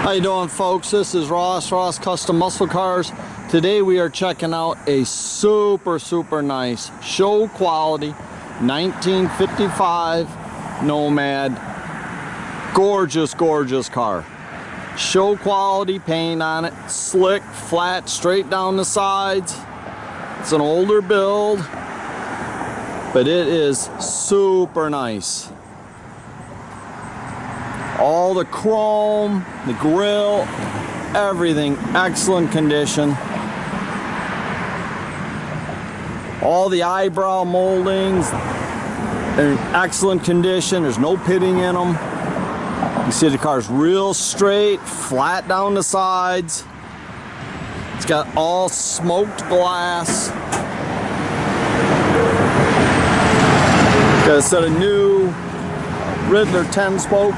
How you doing, folks? This is Ross Custom Muscle Cars. Today we are checking out a super nice show quality 1955 Nomad. Gorgeous car. Show quality paint on it, slick, flat, straight down the sides. It's an older build, but it is super nice. All the chrome, the grille, everything excellent condition. All the eyebrow moldings are in excellent condition. There's no pitting in them. You see the car's real straight, flat down the sides. It's got all smoked glass. Got a set of new Riddler 10-spoke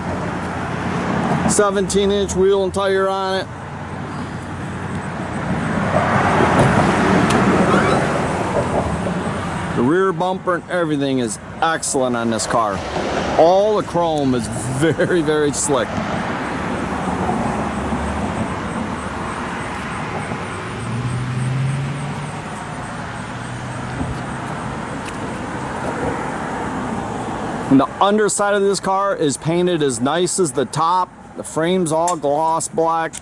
17-inch wheel and tire on it. The rear bumper and everything is excellent on this car. All the chrome is very slick. And the underside of this car is painted as nice as the top. The frame's all gloss black. It's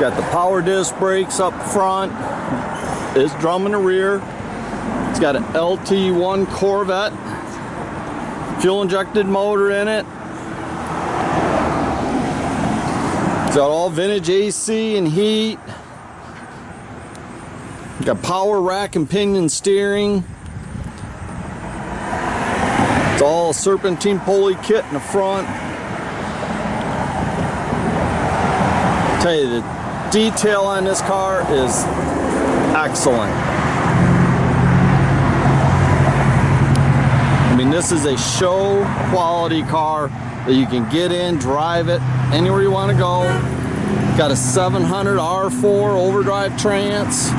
got the power disc brakes up front. It's drum in the rear. It's got an LT1 Corvette. Fuel injected motor in it. It's got all vintage AC and heat. Got power rack and pinion steering. It's all serpentine pulley kit in the front. I'll tell you, the detail on this car is excellent. I mean, this is a show quality car that you can get in, drive it anywhere you want to go. Got a 700 R4 overdrive trans.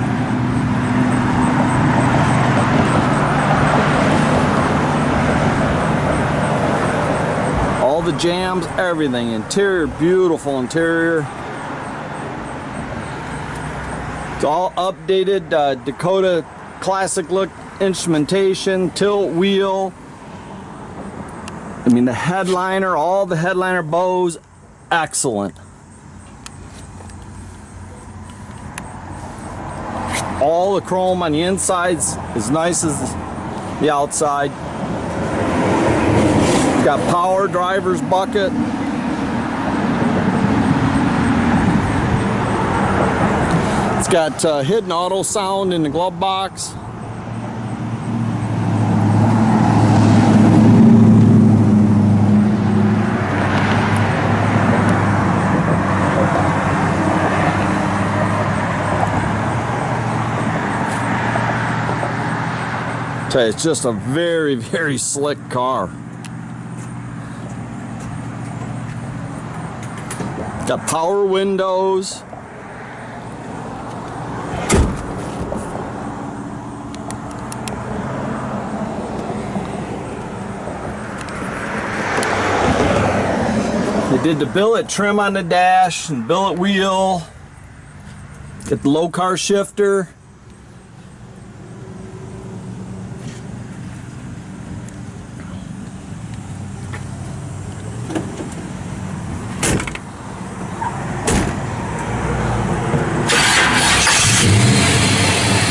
All the jams, everything. Interior, beautiful interior. It's all updated Dakota classic look instrumentation, tilt wheel. I mean, the headliner, all the headliner bows, excellent. All the chrome on the insides as nice as the outside. Got power driver's bucket. It's got hidden auto sound in the glove box. It's just a very slick car. Got power windows. They did the billet trim on the dash and billet wheel. Got the low car shifter.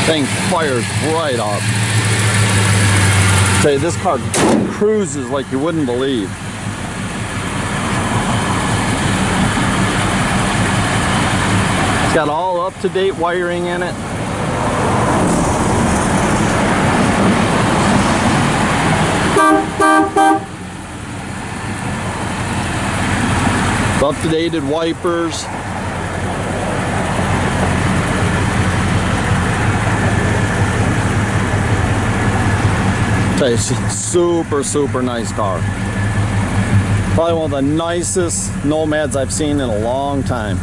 Thing fires right up. Tell you, this car cruises like you wouldn't believe. It's got all up-to-date wiring in it. Up-to-date wipers. It's a super nice car. Probably one of the nicest Nomads I've seen in a long time.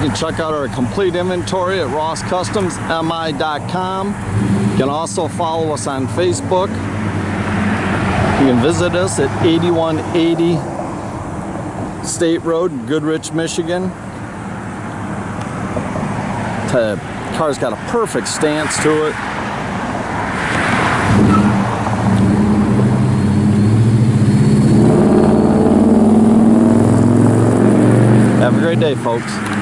can check out our complete inventory at rosscustomsmi.com. You can also follow us on Facebook. You can visit us at 8180 State Road, Goodrich, Michigan. The car's got a perfect stance to it. Have a great day, folks.